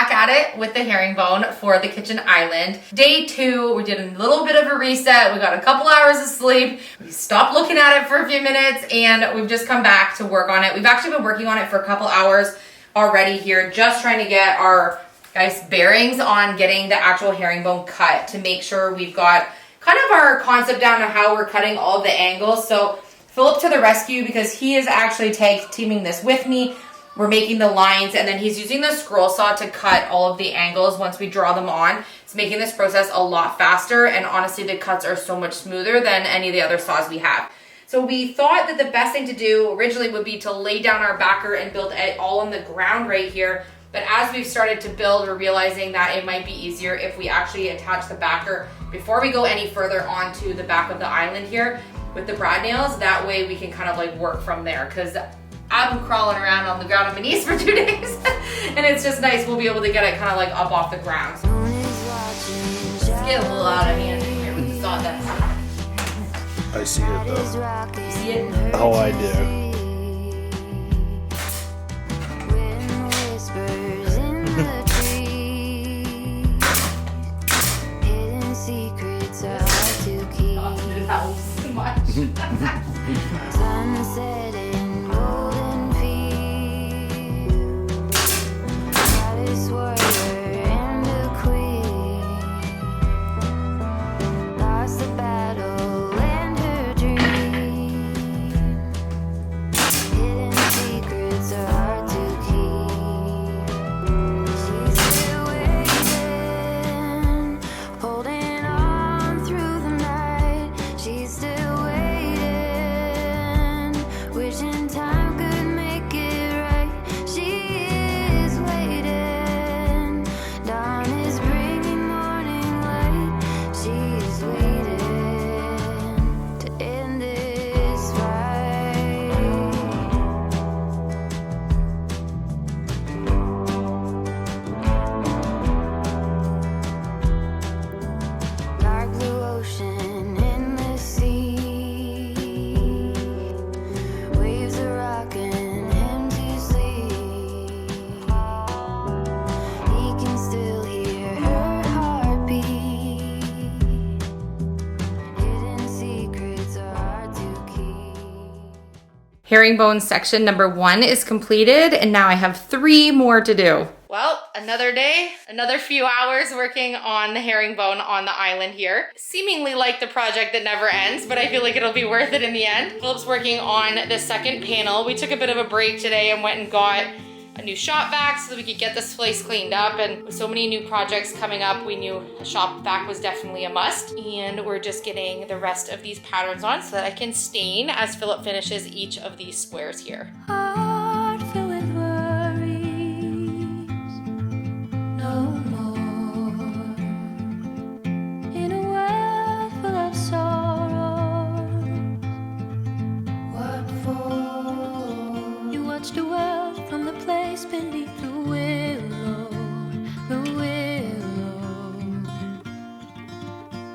back at it with the herringbone for the kitchen island. Day 2, we did a little bit of a reset. We got a couple hours of sleep. We stopped looking at it for a few minutes and we've just come back to work on it. We've actually been working on it for a couple hours already here, just trying to get our bearings on getting the actual herringbone cut to make sure we've got kind of our concept down on how we're cutting all of the angles. So Philip to the rescue because he is actually tag teaming this with me. We're making the lines and then he's using the scroll saw to cut all of the angles once we draw them on. It's making this process a lot faster and honestly the cuts are so much smoother than any of the other saws we have. So we thought that the best thing to do originally would be to lay down our backer and build it all on the ground right here. But as we've started to build, we're realizing that it might be easier if we actually attach the backer before we go any further onto the back of the island here with the brad nails. That way we can kind of like work from there because I've been crawling around on the ground on my knees for 2 days and it's just nice. We'll be able to get it kind of like up off the ground. So let's get a little out of hand here with the sawdust. I see it though. You see it? Oh, I do. That was too much. Herringbone section number 1 is completed and now I have 3 more to do. Well, another day, another few hours working on the herringbone on the island here. Seemingly like the project that never ends, but I feel like it'll be worth it in the end. Philip's working on the second panel. We took a bit of a break today and went and got a new shop vac so that we could get this place cleaned up, and with so many new projects coming up, we knew a shop vac was definitely a must. And we're just getting the rest of these patterns on so that I can stain as Philip finishes each of these squares here. Heart filled with worries, no more. In a world full of sorrow, what for? You watch the world from the place beneath the willow, the willow.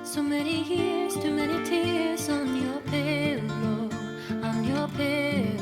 So many years, too many tears on your pillow, on your pillow.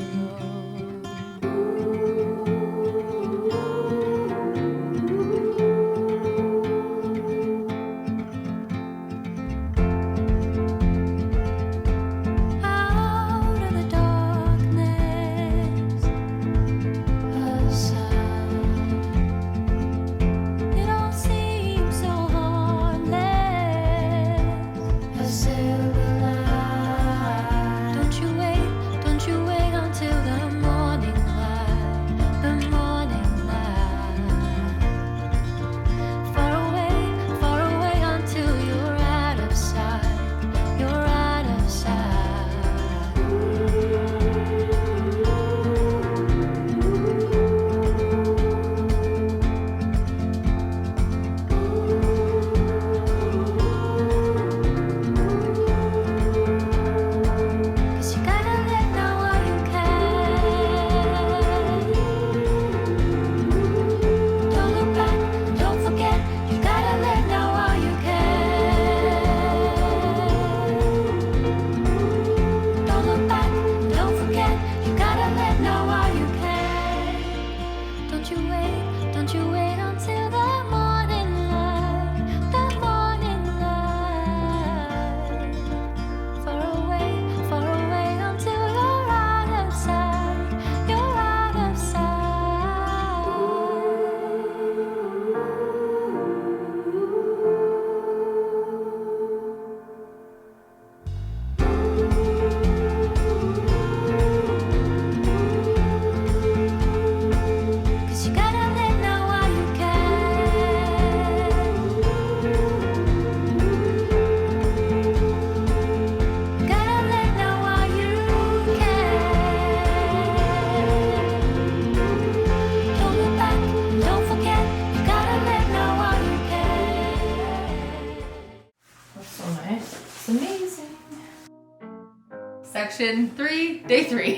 erection 3, day 3.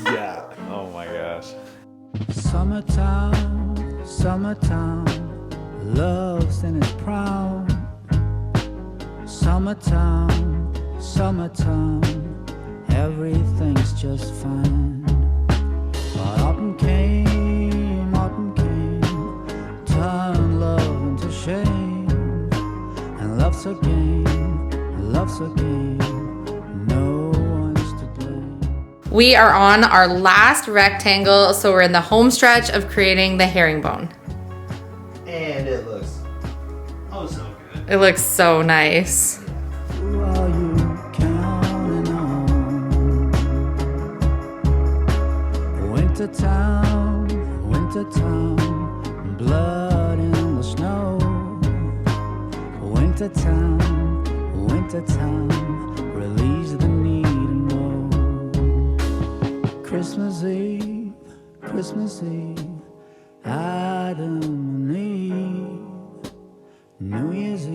Yeah. Oh my gosh. Summertime, summertime, love's in its prime. Summertime, summertime, everything's just fine. But autumn came, turned love into shame. And love's a game, no one's to blame. We are on our last rectangle, so we're in the home stretch of creating the herringbone. And it looks oh so good. It looks so nice. Who are you counting on? Wintertime, blood in the snow. Wintertime, release the need to know. Christmas Eve, Adam and Eve. New Year's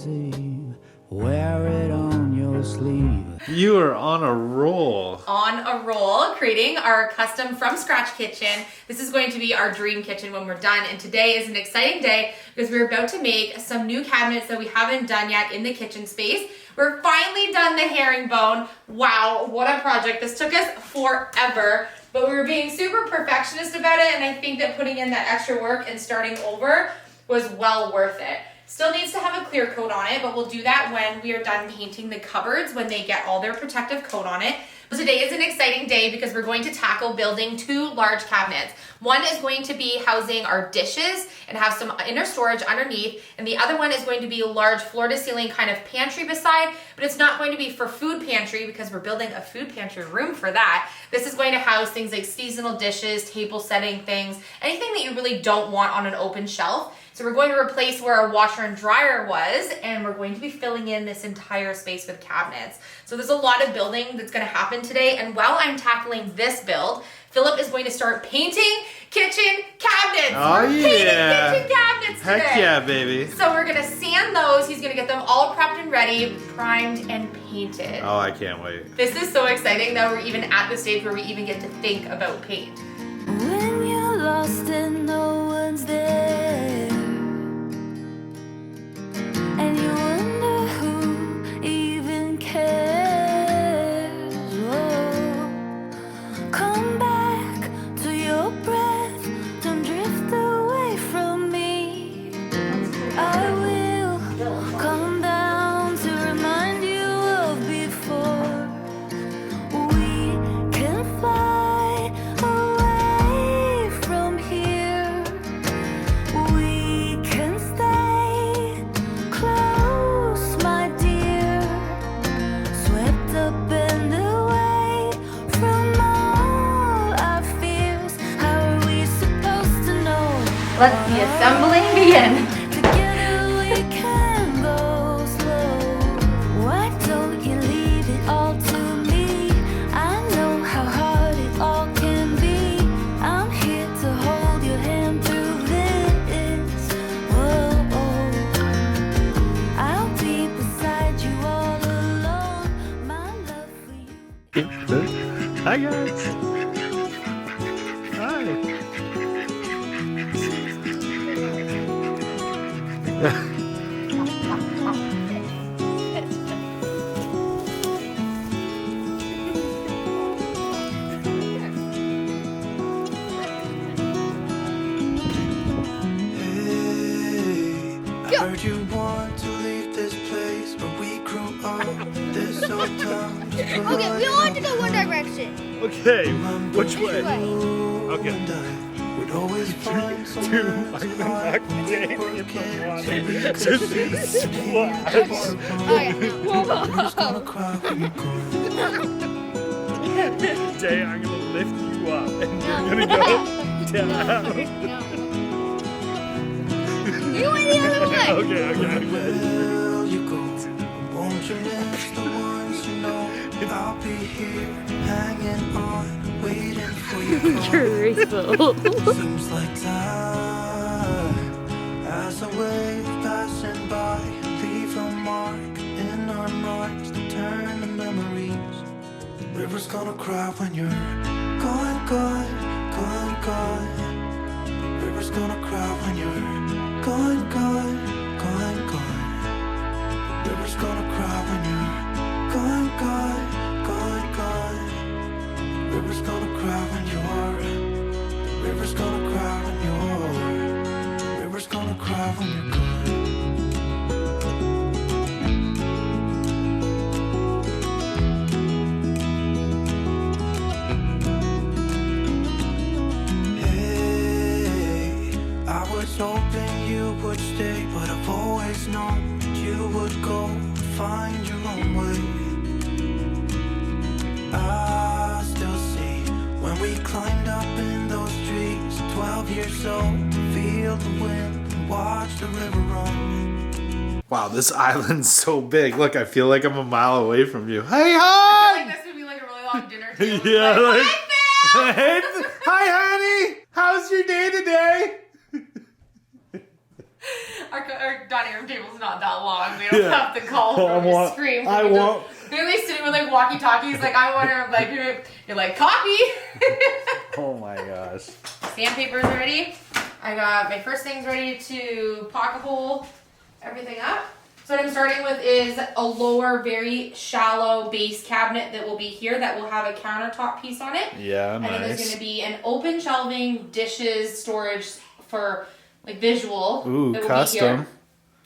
Eve, wear it on your sleeve. You are on a roll. On a roll, creating our custom from scratch kitchen. This is going to be our dream kitchen when we're done. And today is an exciting day because we're about to make some new cabinets that we haven't done yet in the kitchen space. We're finally done the herringbone. Wow, what a project. This took us forever, but we were being super perfectionist about it. And I think that putting in that extra work and starting over was well worth it. Still needs to have a clear coat on it, but we'll do that when we are done painting the cupboards, when they get all their protective coat on it. Today is an exciting day because we're going to tackle building 2 large cabinets. One is going to be housing our dishes and have some inner storage underneath, and the other one is going to be a large floor-to-ceiling kind of pantry beside, but it's not going to be for food pantry because we're building a food pantry room for that. This is going to house things like seasonal dishes, table setting things, anything that you really don't want on an open shelf. So we're going to replace where our washer and dryer was, and we're going to be filling in this entire space with cabinets. So there's a lot of building that's going to happen today, and while I'm tackling this build, Philip is going to start painting kitchen cabinets. Oh, We're painting yeah. kitchen cabinets today. Heck yeah, baby. So we're going to sand those. He's going to get them all prepped and ready, primed and painted. Oh, I can't wait. This is so exciting that we're even at the stage where we even get to think about paint. When you're lost and no one's there, and you wonder who even cares. Oh, come back to your breath, don't drift away from me. I will come down to remind you of before. We can fly away from here. We can stay close, my dear. Swept up and away from all our fears. How are we supposed to know? Let the assembling begin. Together we can go slow. Why don't you leave it all to me? I know how hard it all can be. I'm here to hold your hand through this. Whoa, I'll be beside you all alone. My love for you. Hi, guys. Hi. Hey, I heard you want to leave this place where we grew up. This old town. Okay, we all have to go one direction. Okay, which way? Way. Okay. Would always find Two, somewhere I'm to gonna hide. knock Jay in the water. So Just do the splash. Okay, Who's gonna cry when you go? Jay, I'm gonna lift you up and you're gonna go down. you went the other way. Okay. Will you go? Won't you miss the ones you know? I'll be here, hanging on, waiting for you. Seems like time as a wave passing by, leave a mark in our minds to turn the memory. River's gonna cry when you're gone, gone, gone, gone. River's gonna cry when you're gone, gone, gone, gone. River's gonna cry when you're gone, gone, gone, gone. River's gonna cry when you're. River's gonna cry when you're. River's gonna cry when you're gone. I was hoping you would stay, but I've always known you would go find your own way. I still see when we climbed up in those trees, 12 years old, to feel the wind and watch the river run. Wow, this island's so big. Look, I feel like I'm a mile away from you. Hey, I hon! feel like this would be like a really long dinner too. Yeah, like- Hi, Phil! Hi, honey! How's your day today? Our dining room table's not that long. We don't have to call her to scream. I won't. Bailey's sitting with like walkie-talkies. Like I want her. Like you're like copy. Oh my gosh. Sandpaper's ready. I got my first things ready to pocket hole everything up. So what I'm starting with is a lower, very shallow base cabinet that will be here that will have a countertop piece on it. Yeah, And then there's nice. going to be an open shelving, dishes, storage for like visual. Ooh, that will custom. Be here.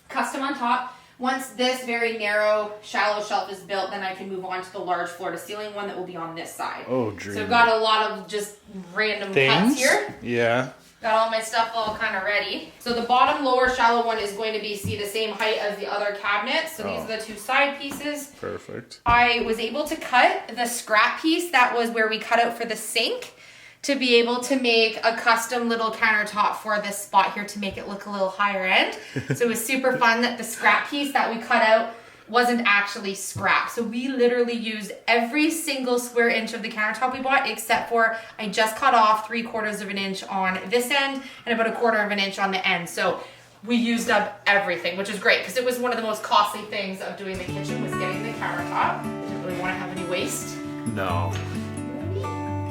Custom on top. Once this very narrow, shallow shelf is built, then I can move on to the large floor-to-ceiling one that will be on this side. Oh, dreamy. So I've got a lot of just random cuts Things? here. Yeah. Got all my stuff all kind of ready. So the bottom lower shallow one is going to be the same height as the other cabinet. So these are the two side pieces. Perfect. I was able to cut the scrap piece that was where we cut out for the sink to be able to make a custom little countertop for this spot here to make it look a little higher end. So it was super fun that the scrap piece that we cut out wasn't actually scrap. So we literally used every single square inch of the countertop we bought, except for I just cut off 3/4 of an inch on this end and about 1/4 of an inch on the end. So we used up everything, which is great because it was one of the most costly things of doing the kitchen was getting the countertop. I didn't really want to have any waste. No.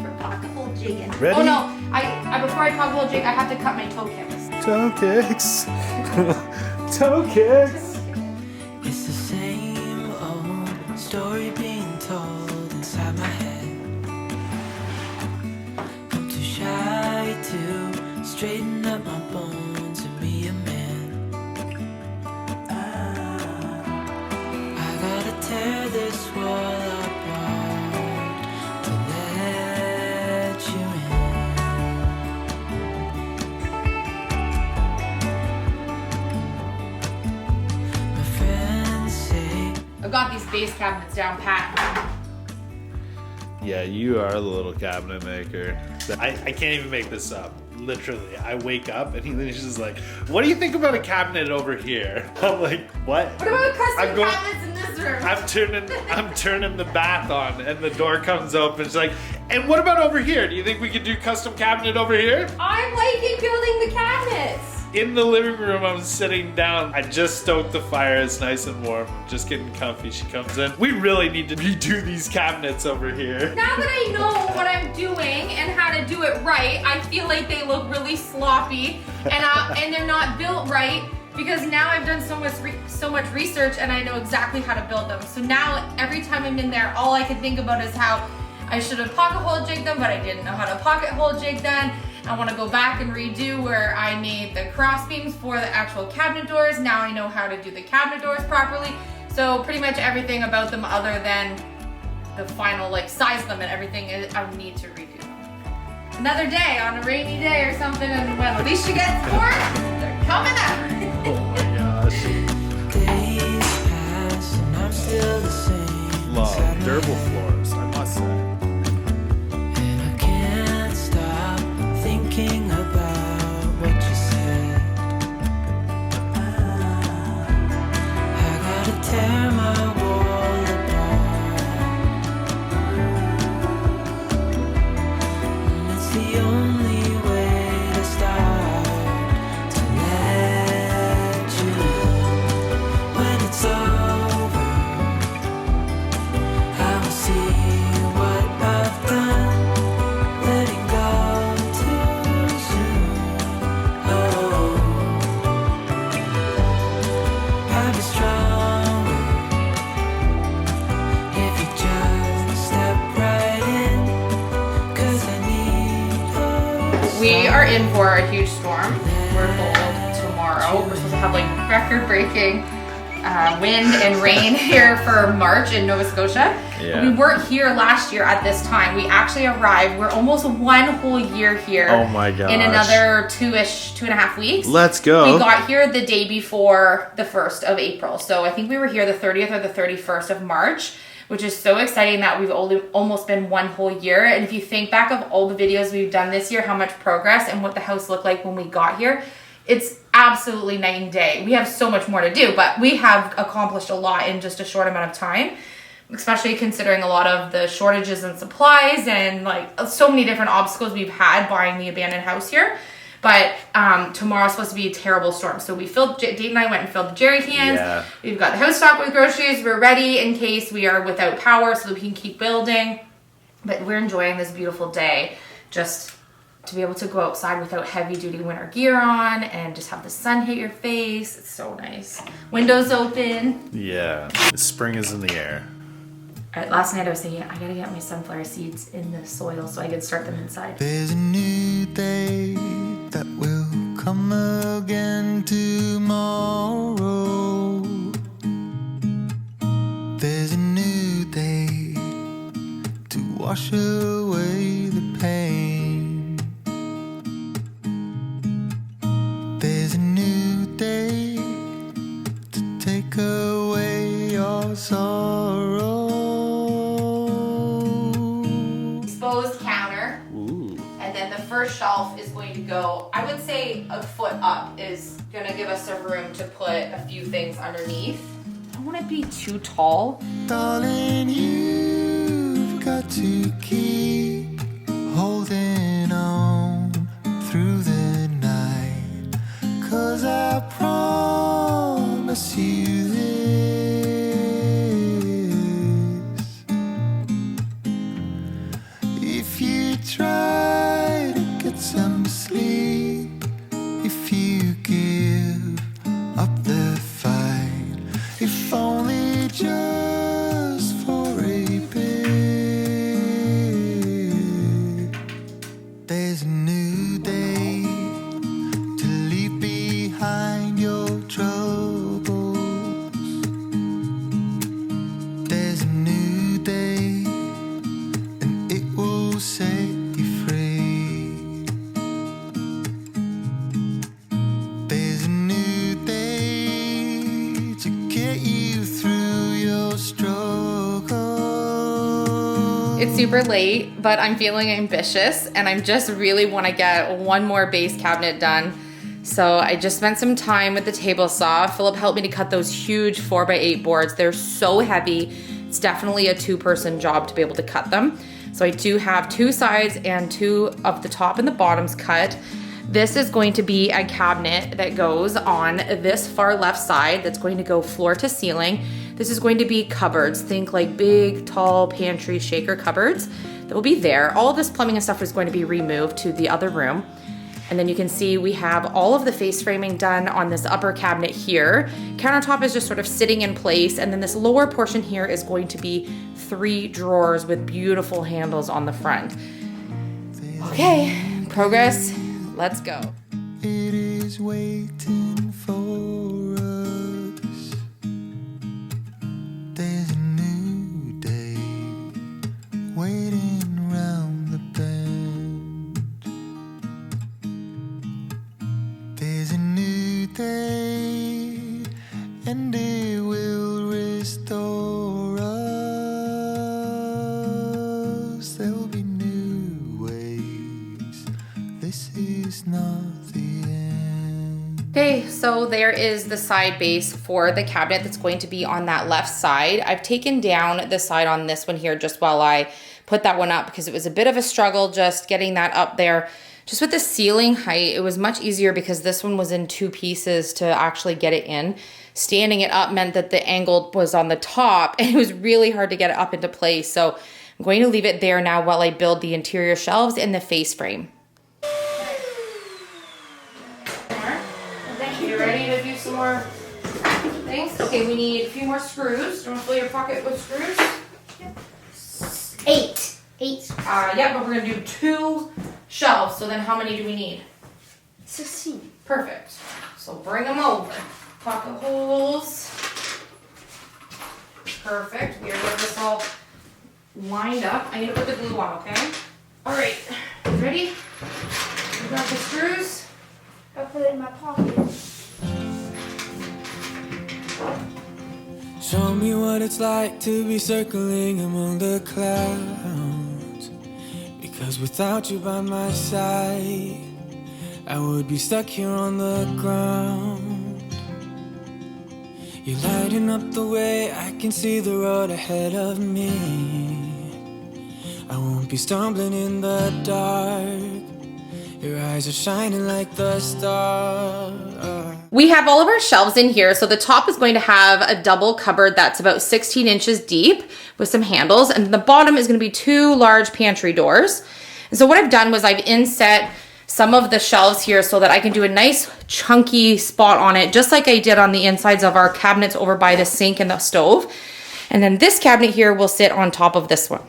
For pocket hole jigging. Ready? Oh no, I before I pocket hole jig, I have to cut my toe kicks. Toe kicks. Toe kicks. It's the same old story being told inside my head. I'm too shy to straighten up my bones and be a man. I gotta tear this wall apart to let you in. My friends say I've got these base cabinets down pat. Yeah, you are the little cabinet maker. I can't even make this up. Literally, I wake up and he's just like, "What do you think about a cabinet over here?" I'm like, "What?" What about custom I'm going- cabinets in this room? I'm turning the bath on, and the door comes open. She's like, "And what about over here? Do you think we could do custom cabinet over here?" I'm liking building the cabinets. In the living room, I'm sitting down. I just stoked the fire. It's nice and warm. I'm just getting comfy. She comes in. We really need to redo these cabinets over here. Now that I know what I'm doing and how to do it right, I feel like they look really sloppy and they're not built right because now I've done so much research and I know exactly how to build them. So now every time I'm in there, all I can think about is how I should have pocket hole jigged them, but I didn't know how to pocket hole jig them. I want to go back and redo where I made the cross beams for the actual cabinet doors. Now I know how to do the cabinet doors properly. So pretty much everything about them other than the final like size them and everything I need to redo them. Another day on a rainy day or something and when Elysia gets bored, they're coming out. Oh my gosh. days pass and I'm still the same. Love inside my durable head. floors, I must say. And I can't stop thinking about what you said. I gotta tear my wall apart. And it's the only way to start to let you in. When it's over, I will see are in for a huge storm. We're told tomorrow. We're supposed to have like record-breaking wind and rain here for March in Nova Scotia. Yeah. We weren't here last year at this time. We actually arrived. We're almost 1 whole year here. Oh my gosh. In another 2.5 weeks. Let's go. We got here the day before the 1st of April. So I think we were here the 30th or the 31st of March, which is so exciting that we've almost been 1 whole year. And if you think back of all the videos we've done this year, how much progress and what the house looked like when we got here, it's absolutely night and day. We have so much more to do, but we have accomplished a lot in just a short amount of time, especially considering a lot of the shortages in supplies and like so many different obstacles we've had buying the abandoned house here. But tomorrow's supposed to be a terrible storm. So we filled, Dave and I went and filled the jerry cans. Yeah. We've got the house stocked with groceries. We're ready in case we are without power so that we can keep building. But we're enjoying this beautiful day just to be able to go outside without heavy duty winter gear on and just have the sun hit your face. It's so nice. Windows open. Yeah. Spring is in the air. Last night I was thinking, I gotta get my sunflower seeds in the soil so I can start them inside. There's a new day that will come again tomorrow. There's a new day to wash away the pain. There's a new day to take away your sorrow. Exposed counter. Ooh. And then the first shelf is going to go, I would say a foot up is gonna give us a room to put a few things underneath. I don't want it to be too tall. Darling, you've got to keep holding on through the night, 'cause I promise you this: if you try to get some sleep, if you give up the fight, if only just for a bit, there's a new day to leave behind your troubles. There's a new day, and it will set you free. There's a new day to get you through your struggle. It's super late, but I'm feeling ambitious and I just really want to get one more base cabinet done. So I just spent some time with the table saw. Philip helped me to cut those huge 4x8 boards. They're so heavy. It's definitely a 2-person job to be able to cut them. So I do have 2 sides and 2 of the top and the bottoms cut. This is going to be a cabinet that goes on this far left side that's going to go floor to ceiling. This is going to be cupboards. Think like big, tall pantry shaker cupboards that will be there. All of this plumbing and stuff is going to be removed to the other room. And then you can see we have all of the face framing done on this upper cabinet here. Countertop is just sort of sitting in place. And then this lower portion here is going to be 3 drawers with beautiful handles on the front. Okay, progress, let's go. It is waiting for us. There's a new day waiting round the bend. There's a new day, and it will restore us. There'll be new ways. This is not the end. Okay, so there is the side base for the cabinet that's going to be on that left side. I've taken down the side on this one here just while I put that one up because it was a bit of a struggle just getting that up there. Just with the ceiling height, it was much easier because this one was in 2 pieces to actually get it in. Standing it up meant that the angle was on the top and it was really hard to get it up into place. So I'm going to leave it there now while I build the interior shelves and the face frame. Okay, you ready to do some more things? Okay, we need a few more screws. Do you want to fill your pocket with screws? 8. 8. Yeah, but we're gonna do 2 shelves. So then how many do we need? 16. Perfect. So bring them over. Pocket holes. Perfect. We are getting this all lined up. I need to put the glue on, okay? All right. Ready? You got the screws? I'll put it in my pocket. Show me what it's like to be circling among the clouds. Because without you by my side, I would be stuck here on the ground. You're lighting up the way, I can see the road ahead of me. I won't be stumbling in the dark. Your eyes are shining like the stars. We have all of our shelves in here. So the top is going to have a double cupboard that's about 16 inches deep with some handles. And the bottom is going to be 2 large pantry doors. And so what I've done was I've inset some of the shelves here so that I can do a nice chunky spot on it, just like I did on the insides of our cabinets over by the sink and the stove. And then this cabinet here will sit on top of this one.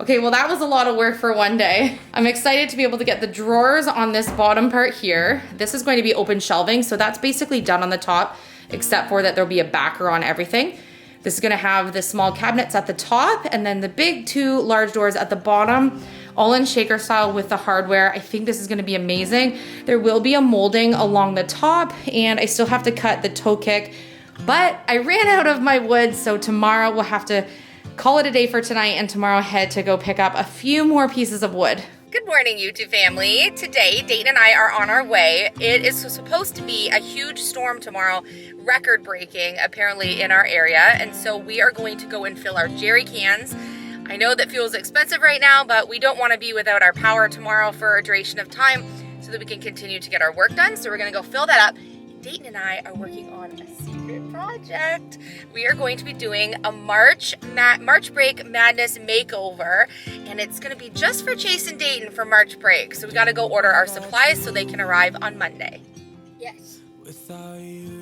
Okay, well that was a lot of work for one day. I'm excited to be able to get the drawers on this bottom part here. This is going to be open shelving, so that's basically done on the top, except for that there'll be a backer on everything. This is gonna have the small cabinets at the top and then the big 2 large doors at the bottom, all in shaker style with the hardware. I think this is gonna be amazing. There will be a molding along the top and I still have to cut the toe kick, but I ran out of my wood, so tomorrow we'll have to call it a day for tonight and tomorrow head to go pick up a few more pieces of wood. Good morning, YouTube family. Today, Dayton and I are on our way. It is supposed to be a huge storm tomorrow, record-breaking apparently in our area, and so we are going to go and fill our jerry cans. I know that fuel is expensive right now, but we don't want to be without our power tomorrow for a duration of time so that we can continue to get our work done. So we're gonna go fill that up. Dayton and I are working on a secret project. We are going to be doing a March break madness makeover, and it's gonna be just for Chase and Dayton for March break. So we gotta go order our supplies so they can arrive on Monday. Yes. Without you